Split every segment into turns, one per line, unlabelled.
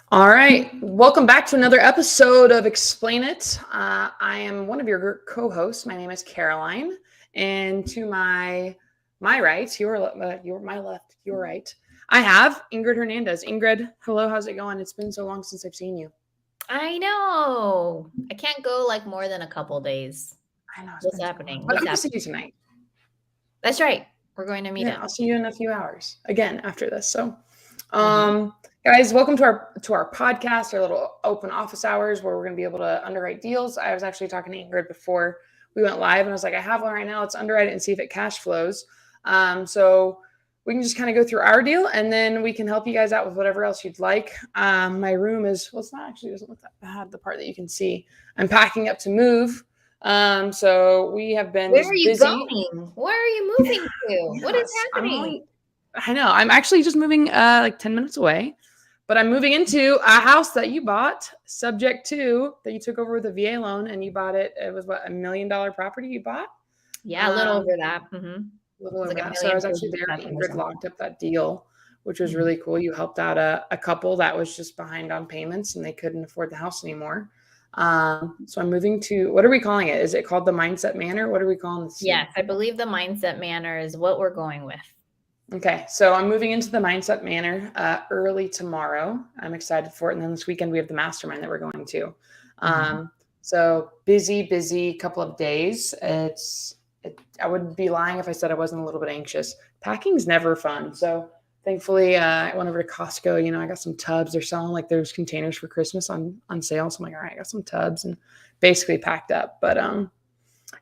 All right. Welcome back to another episode of Explain It. I am one of your co-hosts. My name is Caroline. And to my right, my left, your right, I have Ingryd Hernandez. Ingryd, hello. How's it going? It's been so long since I've seen you.
I know. I can't go like more than a couple days.
I know.
What's happening?
But
What's
I'm going to see
happening?
you tonight.
That's right. We're going to meet
Yeah,
up.
I'll see you in a few hours again after this. So,
Mhm.
guys, welcome to our podcast, our little open office hours where we're going to be able to underwrite deals. I was actually talking to Ingryd before we went live, and I was like, I have one right now. Let's underwrite it and see if it cash flows. So we can just kind of go through our deal, and then we can help you guys out with whatever else you'd like. My room is it's not actually doesn't look that bad. The part that you can see, I'm packing up to move. So we have been
Where are
just
you
busy.
going? Where are you moving to? What is
Yes,
happening?
I know. I'm actually just moving like 10 minutes away, but I'm moving into a house that you bought, subject to that you took over with a VA loan, and you bought it. It was what, $1 million property you bought?
Yeah, a little
Um,
over that.
a little
It's
over
like a
that. So I
million
was
four
actually
hundred
there, and
thousand or
Ingryd
something.
locked up that deal, which was
Mhm.
really cool. You helped out a couple that was just behind on payments and they couldn't afford the house anymore. So I'm moving to, what are we calling it? Is it called the Mindset Manor? What are we calling this new?
Yes, I believe the mindset manor is what we're going with.
Okay, so I'm moving into the Mindset Manor early tomorrow. I'm excited for it. And then this weekend we have the mastermind that we're going to.
Mhm.
So busy couple of days. I wouldn't be lying if I said I wasn't a little bit anxious. Packing's never fun. So thankfully, I went over to Costco. I got some tubs. They're selling like those containers for Christmas on sale. So I'm like, all right, I got some tubs and basically packed up. But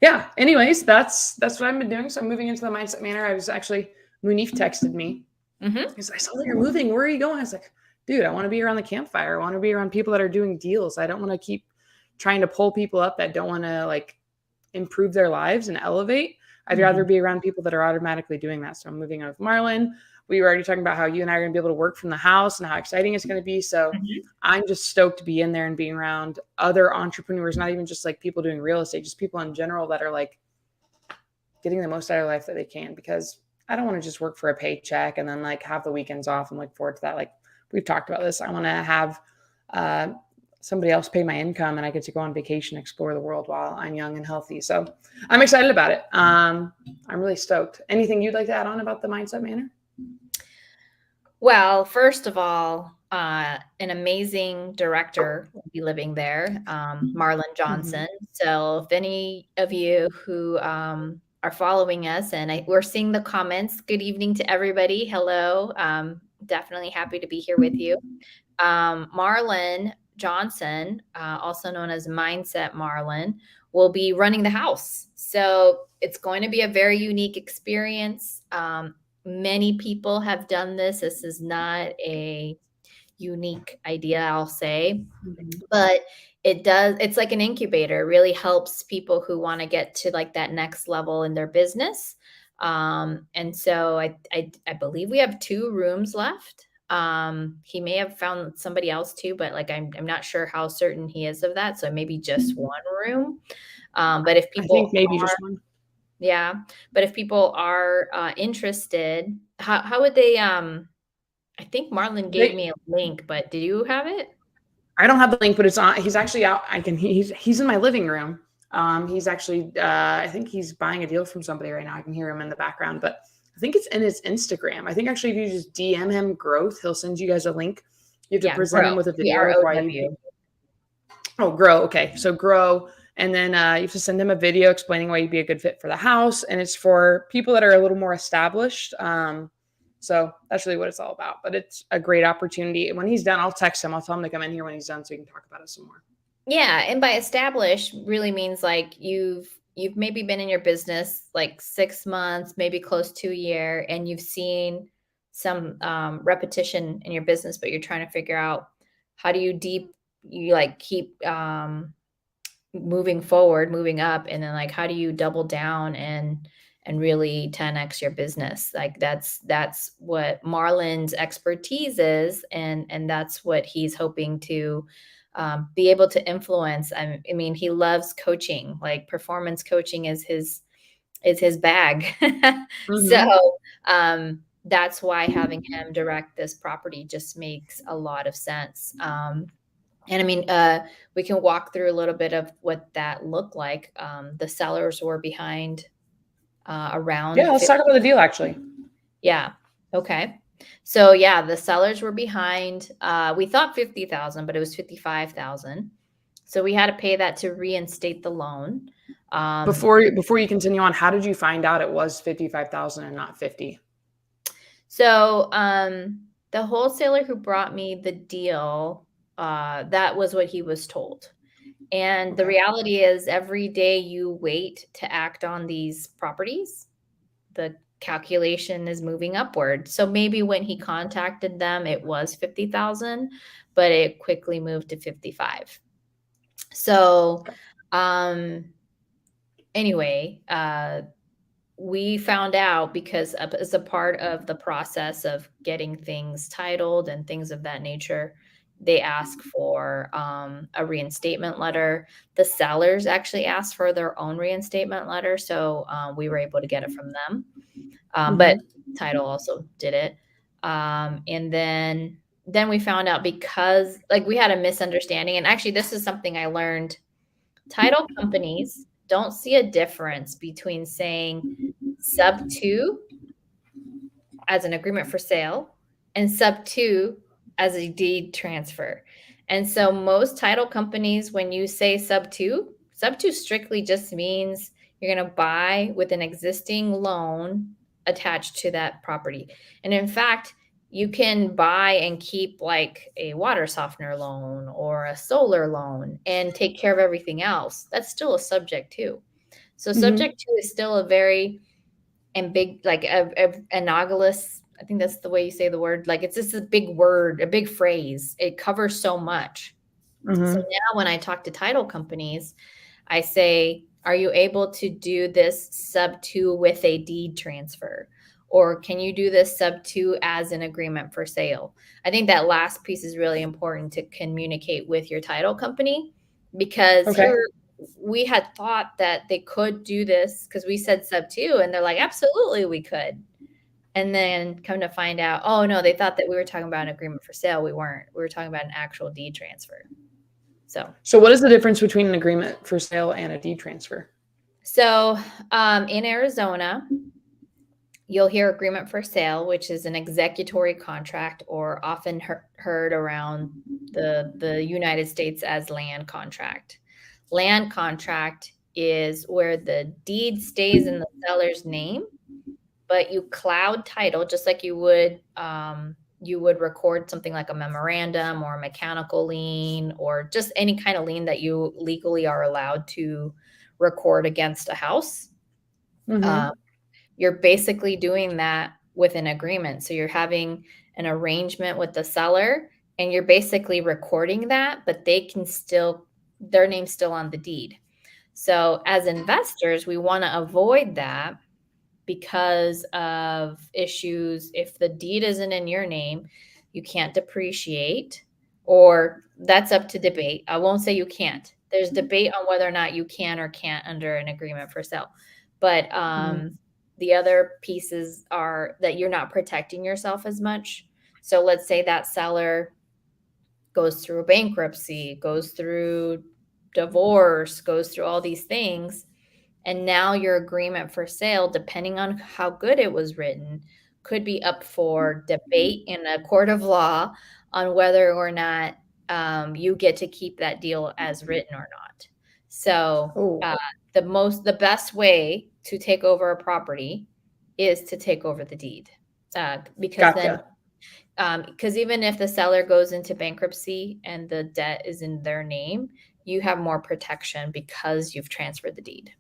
yeah. Anyways, that's what I've been doing. So I'm moving into the Mindset Manor. I was actually Munif texted me
Mhm.
because I saw that you're moving. Where are you going? I was like, dude, I want to be around the campfire. I want to be around people that are doing deals. I don't want to keep trying to pull people up that don't want to like improve their lives and elevate. I'd rather
Mhm.
be around people that are automatically doing that. So I'm moving on with Marlon. We were already talking about how you and I are going to be able to work from the house and how exciting it's going to be. So
Mhm.
I'm just stoked to be in there and being around other entrepreneurs, not even just like people doing real estate, just people in general that are like getting the most out of life that they can, because I don't want to just work for a paycheck and then like have the weekends off and look forward to that. Like we've talked about this. I want to have uh, somebody else pay my income and I get to go on vacation, explore the world while I'm young and healthy. So I'm excited about it. I'm really stoked. Anything you'd like to add on about the Mindset Manor?
Well, first of all, an amazing director will be living there, Marlon
Mm-hmm.
Johnson. So, if any of you who are following us, and we're seeing the comments, good evening to everybody. Hello. Definitely happy to be here with you. Marlon Johnson, also known as Mindset Marlon, will be running the house. So, it's going to be a very unique experience. Many people have done this. This is not a unique idea, I'll say,
Mm-hmm.
but it's like an incubator. It really helps people who want to get to like that next level in their business. And so I believe we have 2 rooms left. He may have found somebody else too, but like I'm not sure how certain he is of that. So maybe just 1 room. But if
I think
people
maybe just one.
yeah, but if people are, interested, how would they, I think Marlon gave
They,
me a link, but do you have it?
I don't have the link, but it's on. He's actually out. He's in my living room. He's actually I think he's buying a deal from somebody right now. I can hear him in the background, but I think it's in his Instagram. I think actually if you just DM him growth, he'll send you guys a link. You have to
Yeah,
present him
Grow,
with a video of why you.
GROW.
Oh, grow. Okay, so grow, and then you have to send him a video explaining why you'd be a good fit for the house, and it's for people that are a little more established. So that's really what it's all about. But it's a great opportunity. When he's done, I'll text him. I'll tell him to come in here when he's done so we can talk about it some more.
Yeah, and by established really means like you've maybe been in your business like 6 months, maybe close to a year, and you've seen some, repetition in your business, but you're trying to figure out how do you like keep, moving forward, moving up, and then like how do you double down and really 10x your business? Like that's what Marlon's expertise is, and that's what he's hoping to be able to influence. I mean, he loves coaching. Like performance coaching is his bag.
Mm-hmm.
So that's why having him direct this property just makes a lot of sense. And I mean, we can walk through a little bit of what that looked like. The sellers were behind around.
Yeah, let's talk about the deal actually.
Yeah. Okay. So yeah, the sellers were behind. We thought 50,000, but it was 55,000. So we had to pay that to reinstate the loan.
Before you continue on, how did you find out it was 55,000 and not 50?
So the wholesaler who brought me the deal, that was what he was told. And the reality is, every day you wait to act on these properties, the calculation is moving upward. So maybe when he contacted them, it was 50,000, but it quickly moved to 55. So anyway, we found out because as a part of the process of getting things titled and things of that nature, they ask for a reinstatement letter. The sellers actually asked for their own reinstatement letter, so we were able to get it from them. But title also did it. And then we found out, because like we had a misunderstanding, and actually this is something I learned. Title companies don't see a difference between saying SubTo as an agreement for sale and SubTo as a deed transfer. And so most title companies, when you say SubTo strictly just means you're going to buy with an existing loan attached to that property. And in fact, you can buy and keep like a water softener loan or a solar loan and take care of everything else. That's still a subject to. So subject to is still a very big, like a analogous. I think that's the way you say the word. Like it's just a big word, a big phrase. It covers so much. So now when I talk to title companies, I say, are you able to do this SubTo with a deed transfer? Or can you do this SubTo as an agreement for sale? I think that last piece is really important to communicate with your title company, because here we had thought that they could do this because we said SubTo, and they're like, absolutely, we could. And then come to find out, oh no, they thought that we were talking about an agreement for sale. We weren't. We were talking about an actual deed transfer. So
what is the difference between an agreement for sale and a deed transfer?
So in Arizona, you'll hear agreement for sale, which is an executory contract, or often heard around the United States as land contract. Land contract is where the deed stays in the seller's name, but you cloud title, just like you would record something like a memorandum or a mechanical lien, or just any kind of lien that you legally are allowed to record against a house. You're basically doing that with an agreement. So you're having an arrangement with the seller, and you're basically recording that, but they can still, their name's still on the deed. So as investors, we want to avoid that because of issues. If the deed isn't in your name, you can't depreciate, or that's up to debate. I won't say you can't. There's debate on whether or not you can or can't under an agreement for sale. But the other pieces are that you're not protecting yourself as much. So let's say that seller goes through bankruptcy, goes through divorce, goes through all these things. And now your agreement for sale, depending on how good it was written, could be up for debate in a court of law on whether or not you get to keep that deal as written or not. So the best way to take over a property is to take over the deed, because even if the seller goes into bankruptcy and the debt is in their name, you have more protection because you've transferred the deed.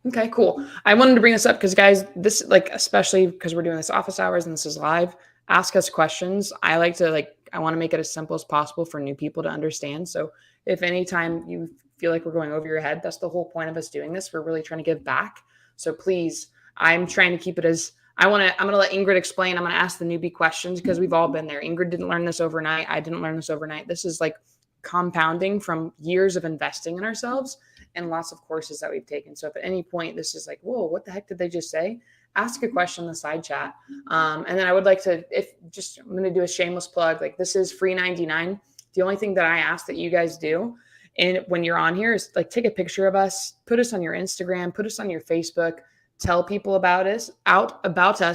Okay, cool. I wanted to bring this up because, guys, this, like, especially because we're doing this office hours and this is live, ask us questions. I like to, I want to make it as simple as possible for new people to understand. So if anytime you feel like we're going over your head, that's the whole point of us doing this. We're really trying to give back. So please, I'm trying to keep it as, I'm going to let Ingryd explain. I'm going to ask the newbie questions because we've all been there. Ingryd didn't learn this overnight. I didn't learn this overnight. This is like compounding from years of investing in ourselves and lots of courses that we've taken. So if at any point this is like, whoa, what the heck did they just say? ask a question in the side chat. And then I would like to, I'm going to do a shameless plug. Like, this is free 99. The only thing that I ask that you guys do, and when you're on here, is like take a picture of us, put us on your Instagram, put us on your Facebook, tell people about us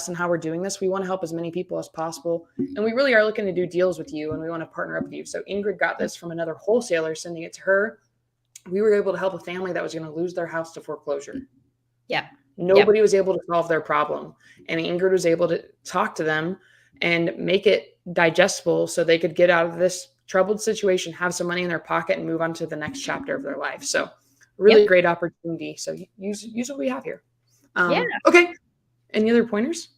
and how we're doing this. We want to help as many people as possible. And we really are looking to do deals with you, and we want to partner up with you. So Ingryd got this from another wholesaler, sending it to her. We were able to help a family that was going to lose their house to foreclosure.
Yeah.
Nobody was able to solve their problem. And Ingryd was able to talk to them and make it digestible so they could get out of this troubled situation, have some money in their pocket, and move on to the next chapter of their life. So really great opportunity. So use what we have here. Okay. Any other pointers?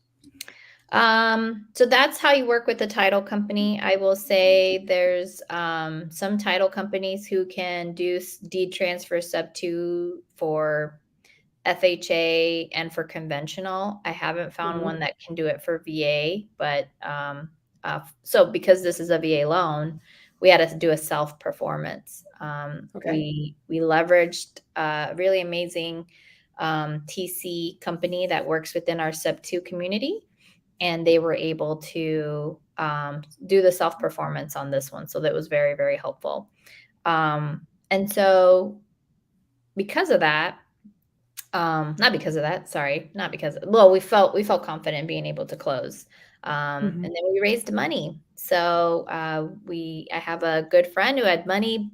So that's how you work with the title company. I will say there's some title companies who can do deed transfer SubTo for FHA and for conventional. I haven't found one that can do it for VA, but so because this is a VA loan, we had to do a self-performance. We leveraged a really amazing TC company that works within our SubTo community, and they were able to do the self-performance on this one. So that was very, very helpful. And so because of that, well, we felt confident being able to close. And then we raised money. So I have a good friend who had money,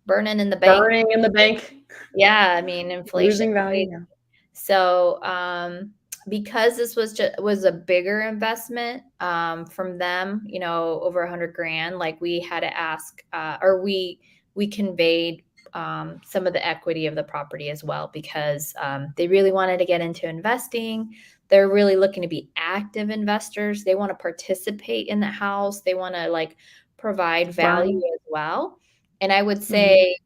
burning in the bank. Yeah, I mean, inflation.
Losing value. Yeah.
So because this was a bigger investment from them, over $100,000, like we had to ask, or we conveyed some of the equity of the property as well, because they really wanted to get into investing. They're really looking to be active investors. They want to participate in the house. They want to provide value as well. And I would say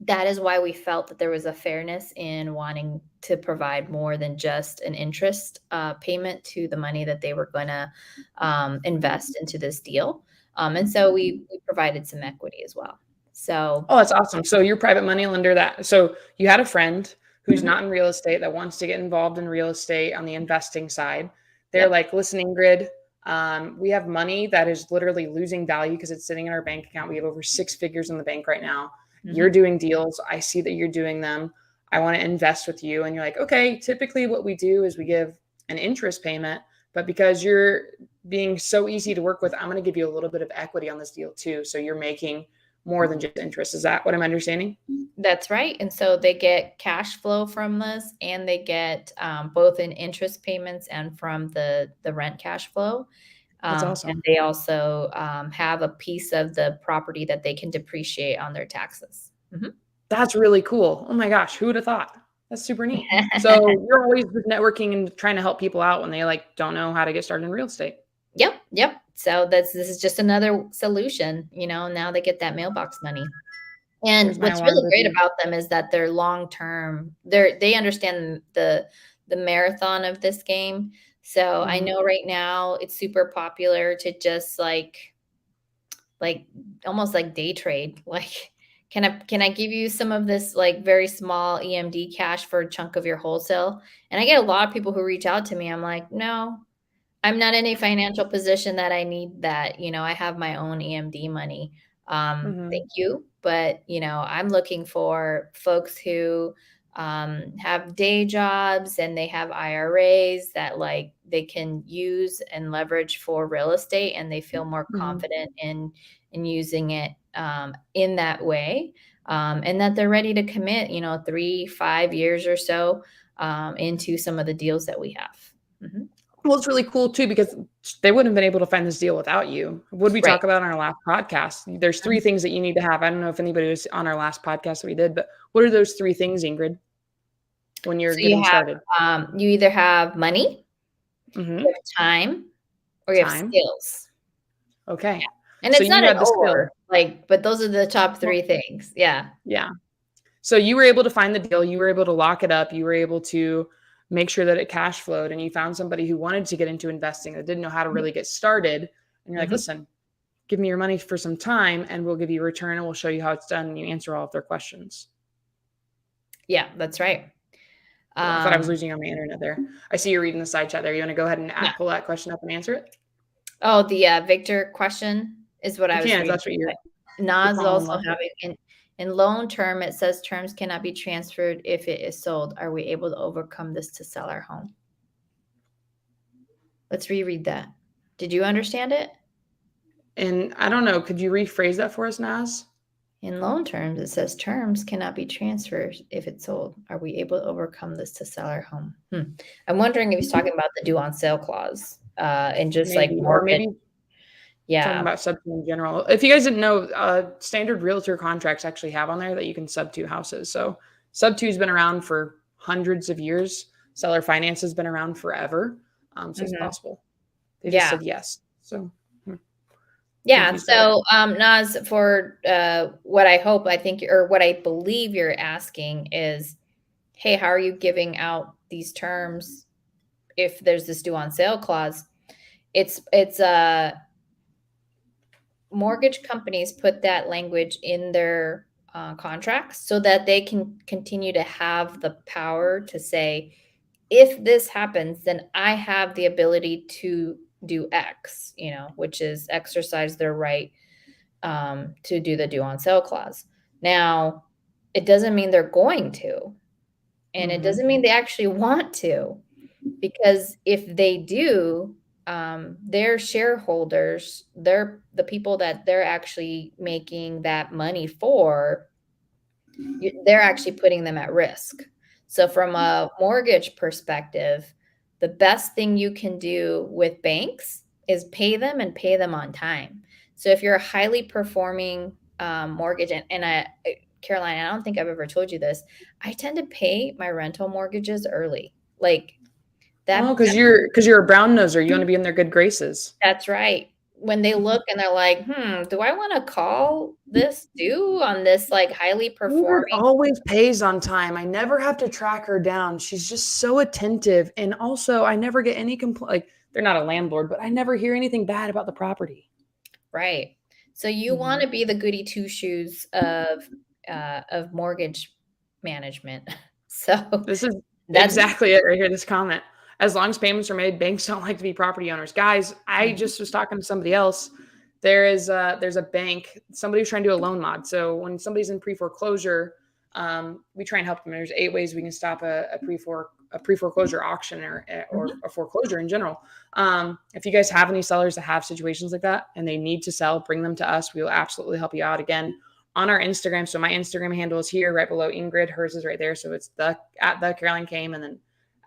that is why we felt that there was a fairness in wanting to provide more than just an interest payment to the money that they were going to invest into this deal. And so we provided some equity as well. So,
that's awesome. So your private money lender, so you had a friend who's not in real estate that wants to get involved in real estate on the investing side. They're like, listen, Ingryd, we have money that is literally losing value because it's sitting in our bank account. We have over 6 figures in the bank right now. You're doing deals. I see that you're doing them. I want to invest with you. And you're like, okay, typically what we do is we give an interest payment, but because you're being so easy to work with, I'm going to give you a little bit of equity on this deal too. So you're making more than just interest. Is that what I'm understanding?
That's right. And so they get cash flow from this, and they get both in interest payments and from the rent cash flow.
That's awesome.
And they also have a piece of the property that they can depreciate on their taxes.
That's really cool. Oh my gosh, who would have thought? That's super neat. So you're always networking and trying to help people out when they don't know how to get started in real estate.
Yep. So this is just another solution. Now they get that mailbox money. And what's really great about them is that they're long-term. They understand the marathon of this game. So I know right now it's super popular to just almost like day trade. Can I give you some of this very small EMD cash for a chunk of your wholesale? And I get a lot of people who reach out to me. I'm like, no, I'm not in a financial position that I need that. I have my own EMD money. Thank you. But, I'm looking for folks who have day jobs and they have IRAs that they can use and leverage for real estate, and they feel more confident in using it in that way, and that they're ready to commit 3-5 years or so into some of the deals that we have.
Well, it's really cool too, because they wouldn't have been able to find this deal without you. What did we talk about on our last podcast? There's 3 things that you need to have. I don't know if anybody was on our last podcast that we did, but what are those 3 things, Ingryd, when you're getting started?
You either have money, you have time, or you have skills.
Okay.
Yeah. And it's not an or, but those are the top 3 things. Yeah.
Yeah. So you were able to find the deal. You were able to lock it up. You were able to make sure that it cash flowed, and you found somebody who wanted to get into investing that didn't know how to really get started. And you're like, listen, give me your money for some time and we'll give you a return and we'll show you how it's done. And you answer all of their questions.
Yeah, that's right.
I thought I was losing on my internet there. I see you're reading the side chat there. You want to go ahead and
Yeah.
pull that question up and answer it?
Oh, the Victor question is what I was
You can, if
reading.
that's what you're
Nas is
following
also
along.
having in loan term, it says terms cannot be transferred if it is sold. Are we able to overcome this to sell our home? Let's reread that. Did you understand it?
And I don't know, could you rephrase that for us, Naz?
In loan terms, it says terms cannot be transferred if it's sold. Are we able to overcome this to sell our home? I'm wondering if he's talking about the due on sale clause and just
Maybe,
like
or
market.
maybe
Yeah.
talking about SubTo in general. If you guys didn't know, standard realtor contracts actually have on there that you can SubTo houses. So SubTo has been around for hundreds of years. Seller finance has been around forever. So it's possible. They just said yes. So
yeah. So Naz, for what I hope, I think, or what I believe you're asking is, hey, how are you giving out these terms if there's this due on sale clause? It's mortgage companies put that language in their contracts so that they can continue to have the power to say, if this happens, then I have the ability to do X, which is exercise their right to do the due on sale clause. Now, it doesn't mean they're going to, and it doesn't mean they actually want to, because if they do, their shareholders, they're the people that they're actually making that money for, they're actually putting them at risk. So from a mortgage perspective, the best thing you can do with banks is pay them and pay them on time. So if you're a highly performing mortgage, and Caroline, I don't think I've ever told you this, I tend to pay my rental mortgages early. Like that.
Oh, because you're a brown noser. You want to be in their good graces.
That's right. When they look and they're like, do I want to call this due on this like highly performing?
Ingrid always pays on time. I never have to track her down. She's just so attentive. And also, I never get any complaint. Like, they're not a landlord, but I never hear anything bad about the property.
Right. So you want to be the goody two shoes of mortgage management. So
this is exactly it right here. This comment. As long as payments are made, banks don't like to be property owners. Guys, I just was talking to somebody else. There's a bank, somebody who's trying to do a loan mod. So when somebody's in pre-foreclosure, we try and help them. There's 8 ways we can stop a pre-foreclosure auction or a foreclosure in general. If you guys have any sellers that have situations like that and they need to sell, bring them to us. We will absolutely help you out. Again, on our Instagram. So my Instagram handle is here right below Ingryd. Hers is right there. So it's at TheCarolineCain and then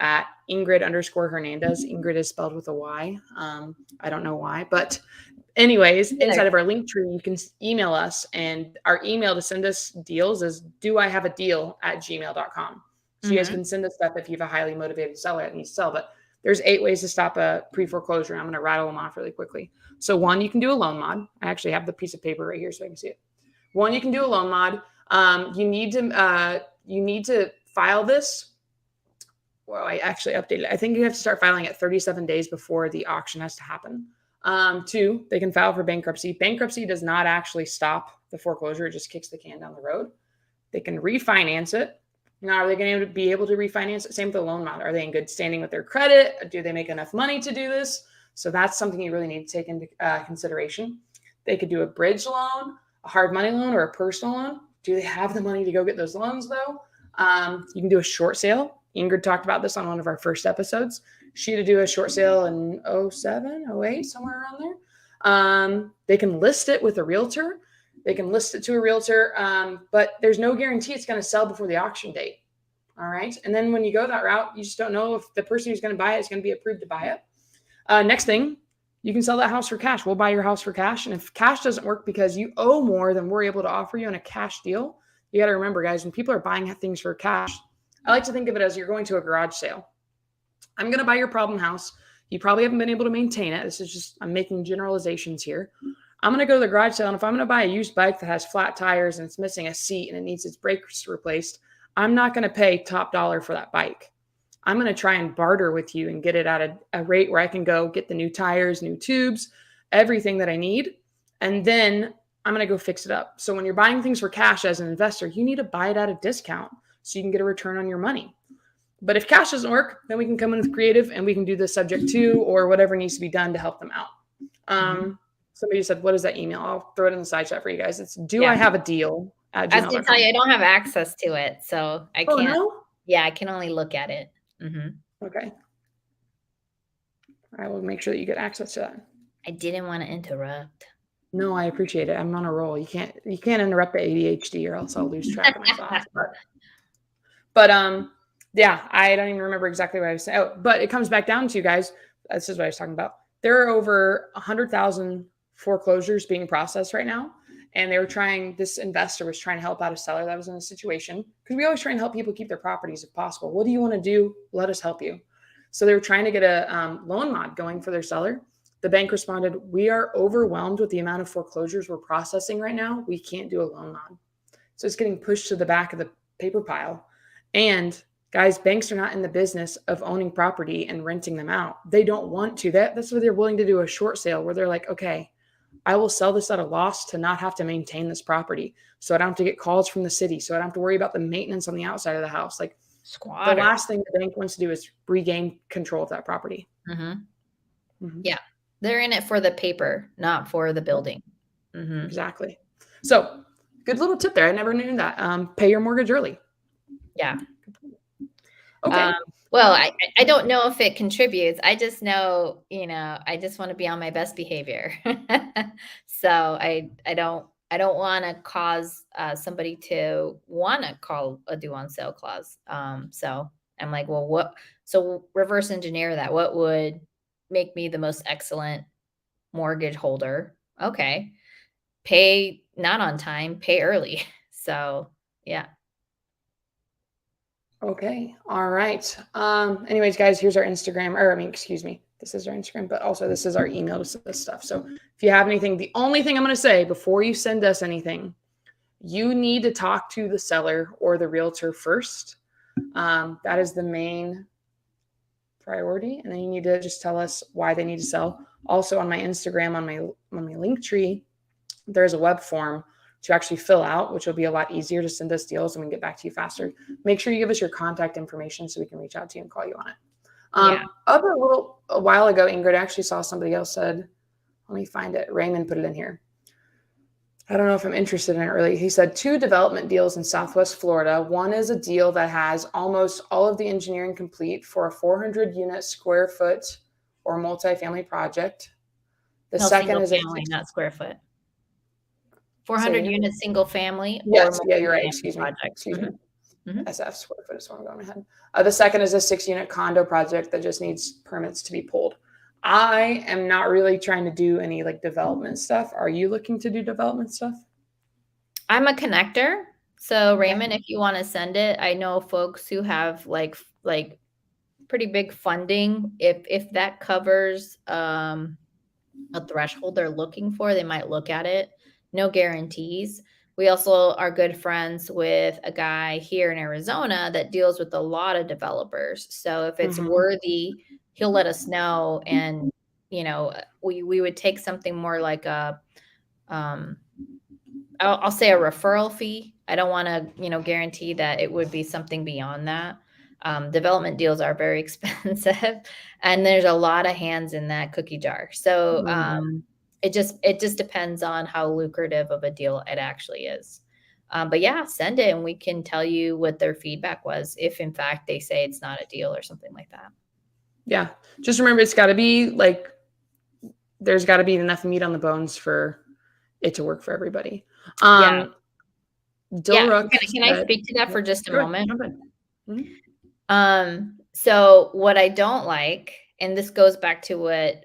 at Ingryd_Hernandez. Ingryd is spelled with a Y. I don't know why, but anyways, inside of our link tree, you can email us, and our email to send us deals is doihaveadeal@gmail.com. So you guys can send us stuff if you have a highly motivated seller that needs to sell. But there's 8 ways to stop a pre-foreclosure. I'm going to rattle them off really quickly. So 1, you can do a loan mod. I actually have the piece of paper right here so I can see it. 1, you can do a loan mod. You need to file this. Well, I actually updated it. I think you have to start filing it 37 days before the auction has to happen. 2, they can file for bankruptcy. Bankruptcy does not actually stop the foreclosure. It just kicks the can down the road. They can refinance it. Now, are they going to be able to refinance it? Same with the loan mod. Are they in good standing with their credit? Do they make enough money to do this? So that's something you really need to take into consideration. They could do a bridge loan, a hard money loan, or a personal loan. Do they have the money to go get those loans, though? You can do a short sale. Ingryd talked about this on one of our first episodes. She had to do a short sale in 07, 08, somewhere around there. They can list it with a realtor. They can list it to a realtor, but there's no guarantee it's going to sell before the auction date. All right. And then when you go that route, you just don't know if the person who's going to buy it is going to be approved to buy it. Next thing, you can sell that house for cash. We'll buy your house for cash. And if cash doesn't work because you owe more than we're able to offer you in a cash deal, you got to remember, guys, when people are buying things for cash, I like to think of it as you're going to a garage sale. I'm going to buy your problem house. You probably haven't been able to maintain it. This is just, I'm making generalizations here. I'm going to go to the garage sale, and if I'm going to buy a used bike that has flat tires and it's missing a seat and it needs its brakes replaced, I'm not going to pay top dollar for that bike. I'm going to try and barter with you and get it at a rate where I can go get the new tires, new tubes, everything that I need, and then I'm going to go fix it up. So when you're buying things for cash as an investor, you need to buy it at a discount so you can get a return on your money. But if cash doesn't work, then we can come in with creative and we can do the subject to or whatever needs to be done to help them out. Somebody said, what is that email? I'll throw it in the side chat for you guys. It's do I have a deal at
I was going to tell you, I
gmail.com.
don't have access to it, so I
Oh,
can't.
no?
Yeah, I can only look at it.
Okay. I will make sure that you get access to that.
I didn't want to interrupt.
No, I appreciate it. I'm on a roll. You can't interrupt the ADHD or else I'll lose track of my thoughts. But yeah, I don't even remember exactly what I was saying. Oh, but it comes back down to, guys, this is what I was talking about. There are over 100,000 foreclosures being processed right now. And this investor was trying to help out a seller that was in a situation, because we always try and help people keep their properties if possible. What do you want to do? Let us help you. So they were trying to get a loan mod going for their seller. The bank responded, we are overwhelmed with the amount of foreclosures we're processing right now. We can't do a loan mod. So it's getting pushed to the back of the paper pile. And guys, banks are not in the business of owning property and renting them out. They don't want to. That's why they're willing to do a short sale where they're like, okay, I will sell this at a loss to not have to maintain this property. So I don't have to get calls from the city. So I don't have to worry about the maintenance on the outside of the house. Like, the last thing the bank wants to do is regain control of that property.
Yeah. They're in it for the paper, not for the building.
Exactly. So good little tip there. I never knew that. Pay your mortgage early.
Yeah.
Okay.
Well, I don't know if it contributes. I just know, I just want to be on my best behavior. So I don't want to cause somebody to want to call a due on sale clause. So I'm like, well, so reverse engineer that. What would make me the most excellent mortgage holder? Okay. Pay not on time, pay early. So yeah.
Okay. All right. Anyways, guys, here's our Instagram, excuse me. This is our Instagram, but also this is our email to this stuff. So if you have anything, the only thing I'm going to say before you send us anything, you need to talk to the seller or the realtor first. That is the main priority. And then you need to just tell us why they need to sell. Also on my Instagram, on my link tree, there's a web form to actually fill out, which will be a lot easier to send us deals and we can get back to you faster. Make sure you give us your contact information so we can reach out to you and call you on it. A while ago, Ingrid, I actually saw somebody else said, let me find it. Raymond put it in here. I don't know if I'm interested in it really. He said 2 development deals in Southwest Florida. One is a deal that has almost all of the engineering complete for a 400 unit square foot or multifamily project. The second is
family, not square foot. 400 unit single family.
Yes, yeah, you're right. Excuse me. SF square foot is what I'm going ahead. The second is a 6-unit condo project that just needs permits to be pulled. I am not really trying to do any like development stuff. Are you looking to do development stuff?
I'm a connector. So Raymond, if you want to send it, I know folks who have like pretty big funding. If that covers a threshold they're looking for, they might look at it. No guarantees. We also are good friends with a guy here in Arizona that deals with a lot of developers. So if it's worthy, he'll let us know. And, we would take something more like I'll say a referral fee. I don't want to, guarantee that it would be something beyond that. Development deals are very expensive and there's a lot of hands in that cookie jar. So, it just depends on how lucrative of a deal it actually is. But yeah, send it and we can tell you what their feedback was if in fact they say it's not a deal or something like that. Yeah.
Just remember, it's got to be like, there's got to be enough meat on the bones for it to work for everybody.
Can I speak to that for just a moment? So what I don't like, and this goes back to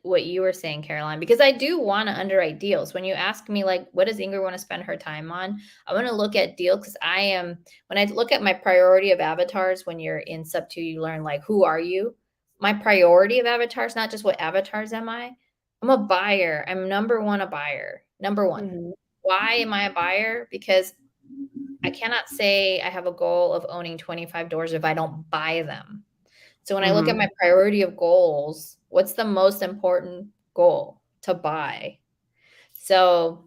what you were saying, Caroline, because I do want to underwrite deals. When you ask me, like, what does Ingrid want to spend her time on? I want to look at deals because when I look at my priority of avatars, when you're in SubTo, you learn, like, who are you? My priority of avatars, not just what avatars am I? I'm a buyer. I'm number one, a buyer. Number one. Why am I a buyer? Because I cannot say I have a goal of owning 25 doors if I don't buy them. So when I look at my priority of goals, what's the most important goal? To buy. So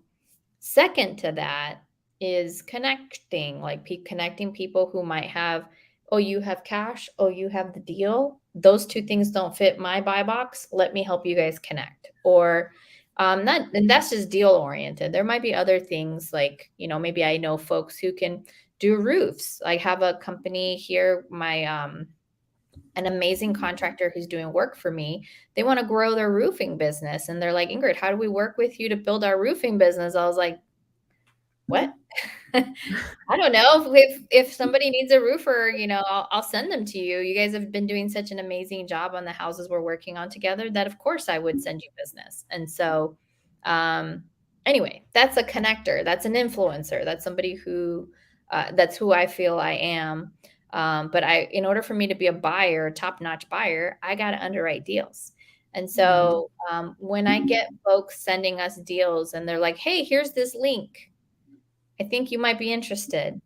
second to that is connecting people who might have oh, you have cash, oh, you have the deal. Those two things don't fit my buy box. Let me help you guys connect. Or not, and that's just deal oriented. There might be other things like, maybe I know folks who can do roofs. I have a company here, an amazing contractor who's doing work for me. They want to grow their roofing business. And they're like, Ingryd, how do we work with you to build our roofing business? I was like, what? I don't know. If somebody needs a roofer, I'll send them to you. You guys have been doing such an amazing job on the houses we're working on together that of course I would send you business. And so, anyway, that's a connector. That's an influencer. That's somebody who, that's who I feel I am. But in order for me to be a buyer, a top-notch buyer, I got to underwrite deals. And so, when I get folks sending us deals and they're like, hey, here's this link, I think you might be interested.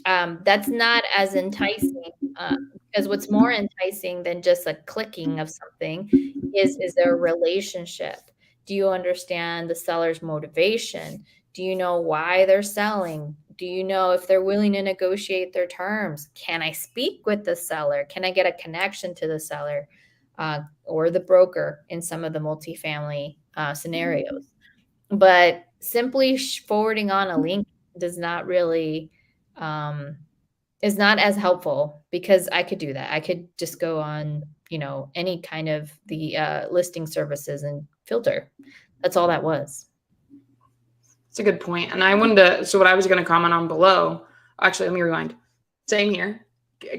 That's not as enticing, because what's more enticing than just a clicking of something is there a relationship? Do you understand the seller's motivation? Do you know why they're selling? Do you know if they're willing to negotiate their terms? Can I speak with the seller? Can I get a connection to the seller or the broker in some of the multifamily scenarios? But simply forwarding on a link does not really is not as helpful, because I could do that. I could just go on, any kind of the listing services and filter. That's all that was.
It's a good point. And I wanted to, so what I was going to comment on below, actually, let me rewind. Same here.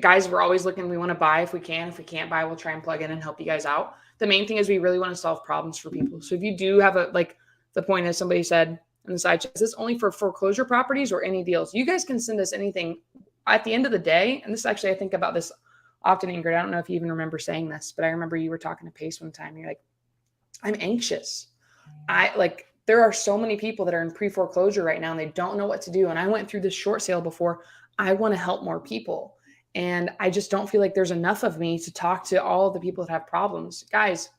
Guys, we're always looking, we want to buy if we can. If we can't buy, we'll try and plug in and help you guys out. The main thing is we really want to solve problems for people. So if you do have the point is, somebody said in the side chat, is this only for foreclosure properties or any deals? You guys can send us anything. At the end of the day, and this actually, I think about this often, Ingryd, I don't know if you even remember saying this, but I remember you were talking to Pace one time, and you're like, I'm anxious. There are so many people that are in pre-foreclosure right now and they don't know what to do. And I went through this short sale before. I want to help more people. And I just don't feel like there's enough of me to talk to all of the people that have problems. Guys,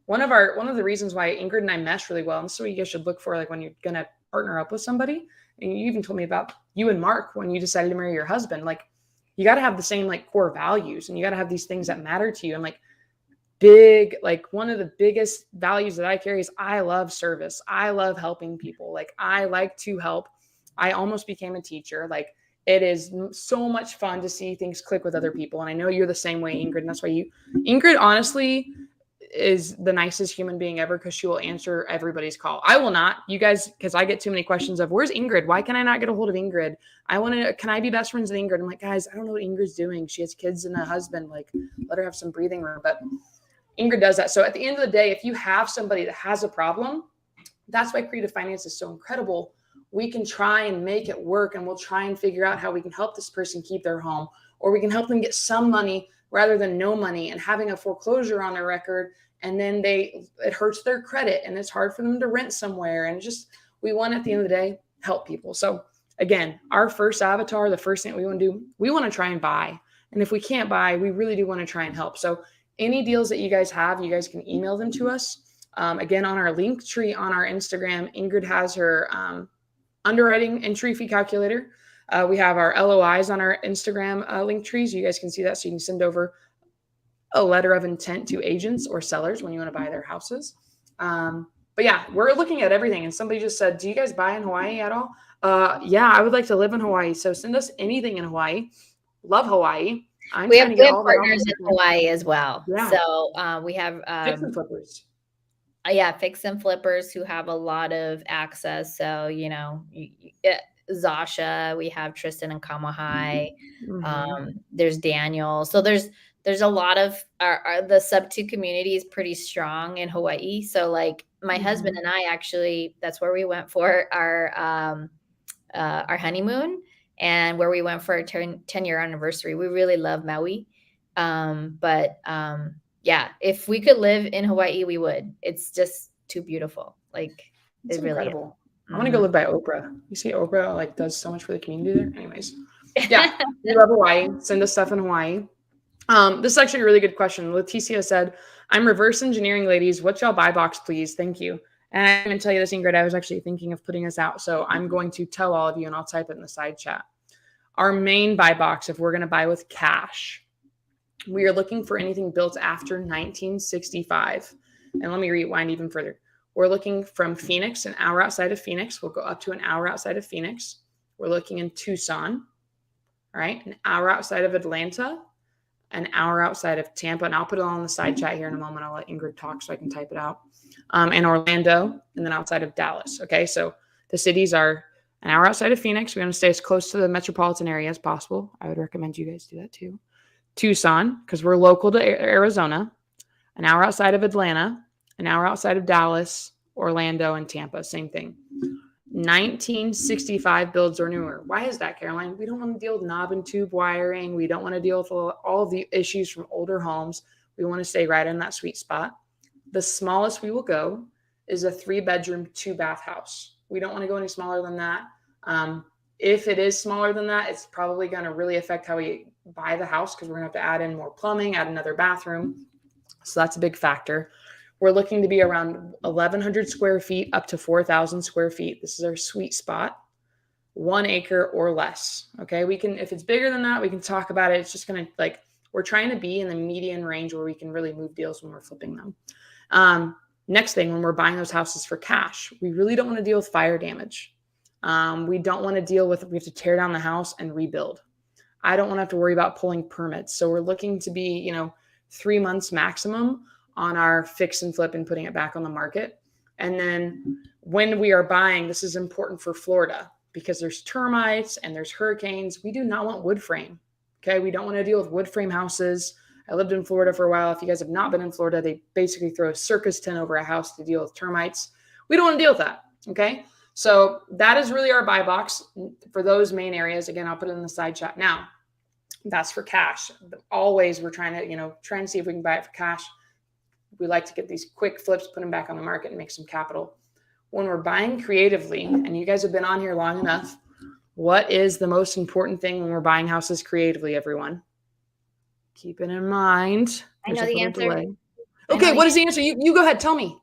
one of the reasons why Ingryd and I mesh really well, and so you guys should look for, like, when you're going to partner up with somebody, and you even told me about you and Mark when you decided to marry your husband, like, you got to have the same core values, and you got to have these things that matter to you. And one of the biggest values that I carry is I love service. I love helping people. I like to help. I almost became a teacher. It is so much fun to see things click with other people. And I know you're the same way, Ingryd. And that's why Ingryd honestly is the nicest human being ever, because she will answer everybody's call. I will not, you guys, because I get too many questions of, where's Ingryd? Why can I not get a hold of Ingryd? Can I be best friends with Ingryd? I'm like, guys, I don't know what Ingryd's doing. She has kids and a husband. Let her have some breathing room. But Ingryd does that. So at the end of the day, if you have somebody that has a problem, that's why creative finance is so incredible. We can try and make it work, and we'll try and figure out how we can help this person keep their home, or we can help them get some money rather than no money and having a foreclosure on their record. And then it hurts their credit and it's hard for them to rent somewhere. And we want, at the end of the day, help people. So again, our first avatar, the first thing we want to do, we want to try and buy. And if we can't buy, we really do want to try and help. So any deals that you guys have, you guys can email them to us. Again, on our link tree on our Instagram, Ingryd has her underwriting entry fee calculator. We have our LOIs on our Instagram link trees. You guys can see that. So you can send over a letter of intent to agents or sellers when you want to buy their houses. But yeah, we're looking at everything. And somebody just said, do you guys buy in Hawaii at all? Yeah, I would like to live in Hawaii. So send us anything in Hawaii. Love Hawaii.
We have partners in Hawaii as well.
Yeah.
So we have
fix and flippers.
Fix and flippers who have a lot of access. So, Zasha, we have Tristan and Kamahai.
Mm-hmm.
There's Daniel. So there's a lot of the SubTo community is pretty strong in Hawaii. So my husband and I actually, that's where we went for our honeymoon, and where we went for our 10-year anniversary. We really love Maui. If we could live in Hawaii, we would. It's just too beautiful.
It's incredible. I want to go live by Oprah. You see Oprah does so much for the community there. Anyways. Yeah. We love Hawaii. Send us stuff in Hawaii. This is actually a really good question. Leticia said, I'm reverse engineering, ladies. What's y'all buy box, please? Thank you. And I'm going to tell you this, Ingryd, I was actually thinking of putting this out. So I'm going to tell all of you, and I'll type it in the side chat. Our main buy box, if we're going to buy with cash, we are looking for anything built after 1965. And let me rewind even further. We're looking from Phoenix, an hour outside of Phoenix. We'll go up to an hour outside of Phoenix. We're looking in Tucson, all right? An hour outside of Atlanta, an hour outside of Tampa. And I'll put it on the side chat here in a moment. I'll let Ingryd talk so I can type it out. And Orlando, and then outside of Dallas, okay? So the cities are an hour outside of Phoenix. We want to stay as close to the metropolitan area as possible. I would recommend you guys do that too. Tucson, because we're local to Arizona, an hour outside of Atlanta, an hour outside of Dallas, Orlando, and Tampa. Same thing. 1965 builds or newer. Why is that, Caroline? We don't want to deal with knob and tube wiring. We don't want to deal with all of the issues from older homes. We want to stay right in that sweet spot. The smallest we will go is a 3-bedroom, 2-bath house. We don't want to go any smaller than that. If it is smaller than that, it's probably going to really affect how we buy the house because we're going to have to add in more plumbing, add another bathroom. So that's a big factor. We're looking to be around 1,100 square feet up to 4,000 square feet. This is our sweet spot. 1 acre or less. Okay. We can, if it's bigger than that, we can talk about it. It's just going to we're trying to be in the median range where we can really move deals when we're flipping them. Next thing, when we're buying those houses for cash, we really don't want to deal with fire damage. We don't want to deal with, we have to tear down the house and rebuild. I don't want to have to worry about pulling permits. So we're looking to be, 3 months maximum on our fix and flip and putting it back on the market. And then when we are buying, this is important for Florida because there's termites and there's hurricanes. We do not want wood frame. Okay. We don't want to deal with wood frame houses. I lived in Florida for a while. If you guys have not been in Florida, they basically throw a circus tent over a house to deal with termites. We don't want to deal with that. Okay. So that is really our buy box for those main areas. Again, I'll put it in the side chat now. That's for cash. Always we're trying to see if we can buy it for cash. We like to get these quick flips, put them back on the market and make some capital. When we're buying creatively, and you guys have been on here long enough, what is the most important thing when we're buying houses creatively, everyone? Keep it in mind.
I know the answer.
Okay, what is the answer? You go ahead. Tell me.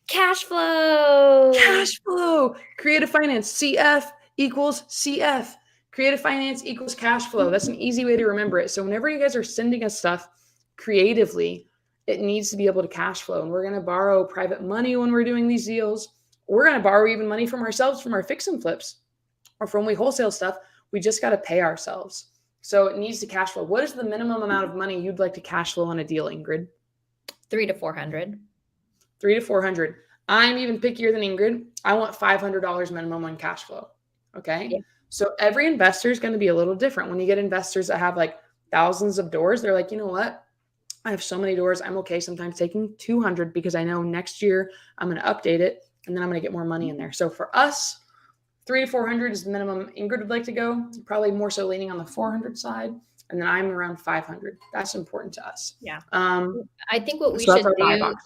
Cash flow.
Cash flow. Creative finance. CF equals CF. Creative finance equals cash flow. That's an easy way to remember it. So whenever you guys are sending us stuff creatively, it needs to be able to cash flow. And we're going to borrow private money when we're doing these deals. We're going to borrow even money from ourselves, from our fix and flips, or from when we wholesale stuff. We just got to pay ourselves. So it needs to cash flow. What is the minimum amount of money you'd like to cash flow on a deal, Ingryd?
$300 to $400.
$300 to $400. I'm even pickier than Ingryd. I want $500 minimum on cash flow. Okay. Yeah. So every investor is going to be a little different. When you get investors that have like thousands of doors, they're like, you know what? I have so many doors. I'm okay sometimes taking 200 because I know next year I'm going to update it and then I'm going to get more money in there. So for us, 300 to 400 is the minimum Ingryd would like to go. Probably more so leaning on the 400 side. And then I'm around 500. That's important to us.
Yeah. I think what we should do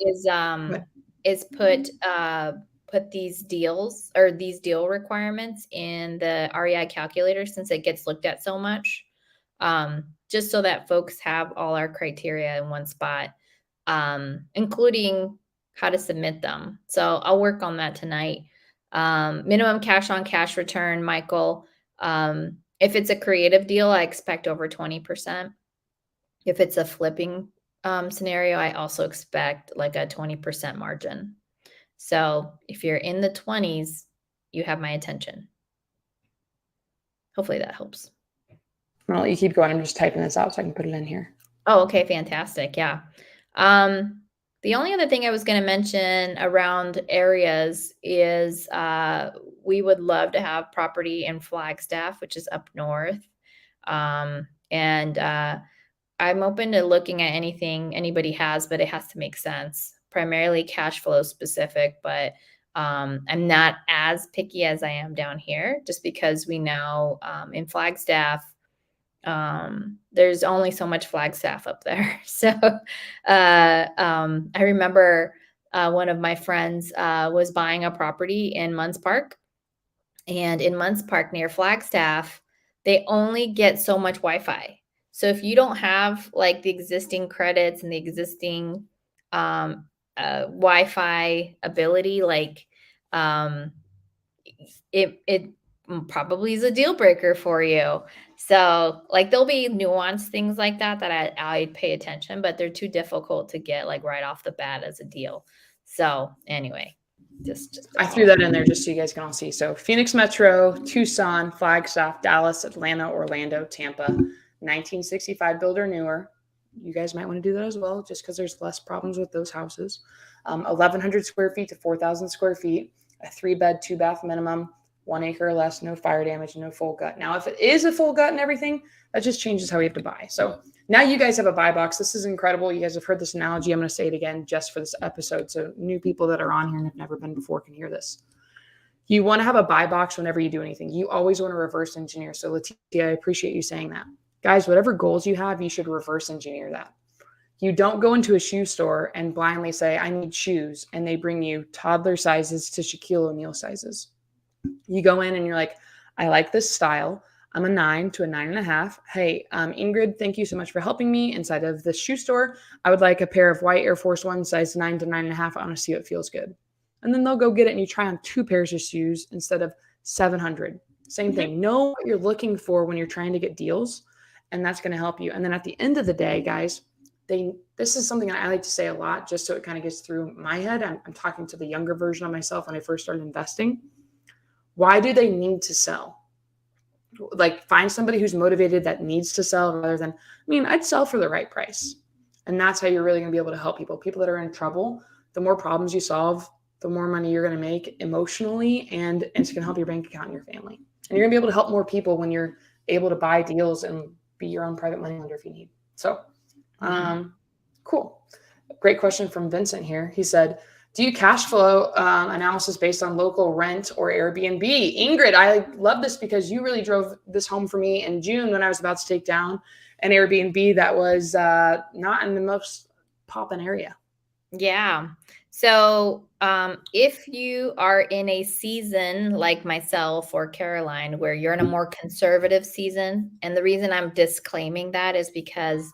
is put these deals or these deal requirements in the REI calculator since it gets looked at so much. Just so that folks have all our criteria in one spot, including how to submit them. So I'll work on that tonight. Minimum cash on cash return, Michael. If it's a creative deal, I expect over 20%. If it's a flipping scenario, I also expect like a 20% margin. So if you're in the 20s, you have my attention. Hopefully that helps.
Well, you keep going. I'm just typing this out so I can put it in here.
Oh, okay. Fantastic. Yeah. The only other thing I was going to mention around areas is we would love to have property in Flagstaff, which is up north. And I'm open to looking at anything anybody has, but it has to make sense. Primarily cash flow specific, but I'm not as picky as I am down here just because we know in Flagstaff, there's only so much Flagstaff up there. So I remember one of my friends was buying a property in Munns Park. And in Munns Park near Flagstaff, they only get so much Wi-Fi. So if you don't have like the existing credits and the existing Wi-Fi ability, like it probably is a deal breaker for you. So like there'll be nuanced things like that I pay attention, but they're too difficult to get like right off the bat as a deal. So anyway, just
I threw that in there just so you guys can all see. So Phoenix Metro, Tucson, Flagstaff, Dallas, Atlanta, Orlando, Tampa, 1965 build or newer. You guys might want to do that as well, just because there's less problems with those houses. 1,100 square feet to 4,000 square feet, a 3-bed, 2-bath minimum, 1 acre or less, no fire damage, no full gut. Now, if it is a full gut and everything, that just changes how we have to buy. So now you guys have a buy box. This is incredible. You guys have heard this analogy. I'm going to say it again just for this episode. So new people that are on here and have never been before can hear this. You want to have a buy box whenever you do anything. You always want to reverse engineer. So Leticia, I appreciate you saying that. Guys, whatever goals you have, you should reverse engineer that. You don't go into a shoe store and blindly say, I need shoes, and they bring you toddler sizes to Shaquille O'Neal sizes. You go in and you're like, I like this style. I'm a 9 to a 9.5. Hey, Ingryd, thank you so much for helping me inside of this shoe store. I would like a pair of white Air Force One size 9 to 9.5. I want to see what feels good. And then they'll go get it and you try on 2 pairs of shoes instead of 700. Same thing. Know what you're looking for when you're trying to get deals, and that's going to help you. And then at the end of the day, guys, this is something I like to say a lot just so it kind of gets through my head. I'm talking to the younger version of myself when I first started investing. Why do they need to sell? Like, find somebody who's motivated that needs to sell rather than, I'd sell for the right price. And that's how you're really going to be able to help people. People that are in trouble, the more problems you solve, the more money you're going to make emotionally, and it's going to help your bank account and your family. And you're going to be able to help more people when you're able to buy deals and be your own private money lender if you need. So, cool. Great question from Vincent here. He said, do you cash flow analysis based on local rent or Airbnb? Ingryd, I love this because you really drove this home for me in June when I was about to take down an Airbnb that was not in the most poppin' area.
Yeah. So if you are in a season like myself or Caroline, where you're in a more conservative season, and the reason I'm disclaiming that is because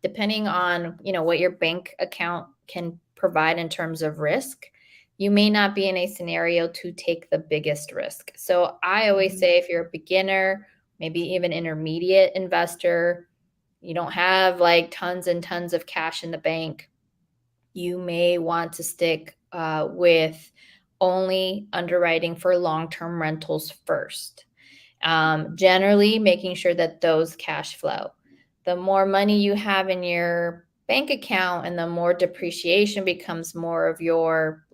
depending on, what your bank account can provide in terms of risk, you may not be in a scenario to take the biggest risk. So I always say, if you're a beginner, maybe even intermediate investor, you don't have like tons and tons of cash in the bank, you may want to stick with only underwriting for long-term rentals first. Generally making sure that those cash flow. The more money you have in your bank account and the more depreciation becomes more of your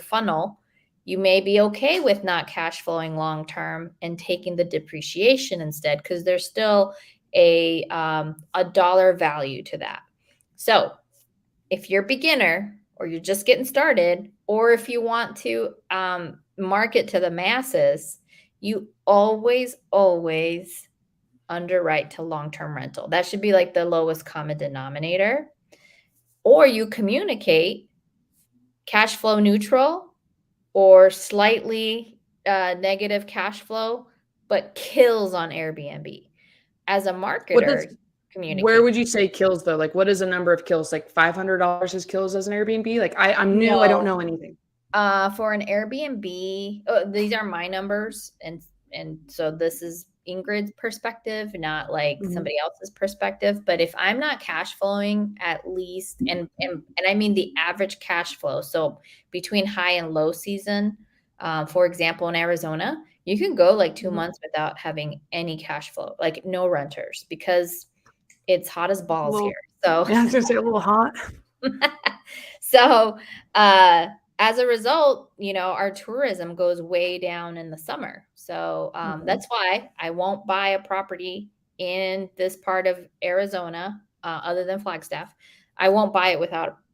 funnel, you may be okay with not cash flowing long-term and taking the depreciation instead, because there's still a dollar value to that. So if you're a beginner or you're just getting started, or if you want to market to the masses, you always underwrite to long-term rental. That should be like the lowest common denominator. Or you communicate cash flow neutral or slightly negative cash flow, but kills on Airbnb. As a marketer, communicate.
Where would you say kills though? Like, what is a number of kills? Like $500 is kills as an Airbnb? Like, I'm new. I don't know anything.
For an Airbnb, these are my numbers, and so this is Ingryd's perspective, not like somebody else's perspective. But if I'm not cash flowing at least, and I mean the average cash flow, so between high and low season, for example, in Arizona, you can go like 2 months without having any cash flow, like no renters, because it's hot as balls here. So
yeah, I was gonna say a little hot.
So as a result, our tourism goes way down in the summer. So that's why I won't buy a property in this part of Arizona, other than Flagstaff. I won't buy it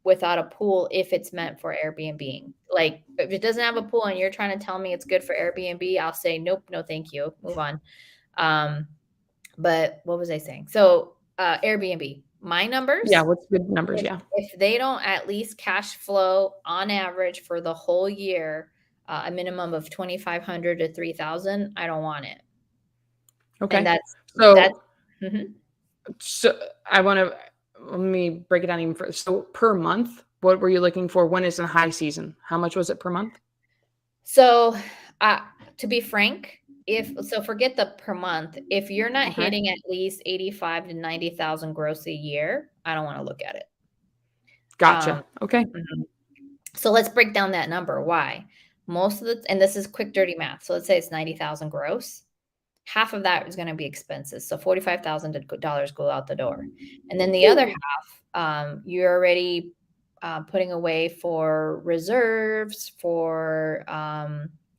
without a pool if it's meant for Airbnb. Like, if it doesn't have a pool and you're trying to tell me it's good for Airbnb, I'll say, nope, no, thank you. Move on. But what was I saying? So Airbnb, my numbers.
Yeah. What's good numbers?
If they don't at least cash flow on average for the whole year, a minimum of 2,500 to 3,000, I don't want it.
Okay.
And
so let me break it down even further. So per month, what were you looking for? When is in high season? How much was it per month?
So to be frank, forget the per month. If you're not
Okay.
hitting at least 85 to 90,000 gross a year, I don't want to look at it.
Gotcha. Okay.
Mhm. So let's break down that number. Why? And this is quick, dirty math. So let's say it's 90,000 gross. Half of that is going to be expenses. So $45,000 go out the door. And then the other half, you're already putting away for reserves, for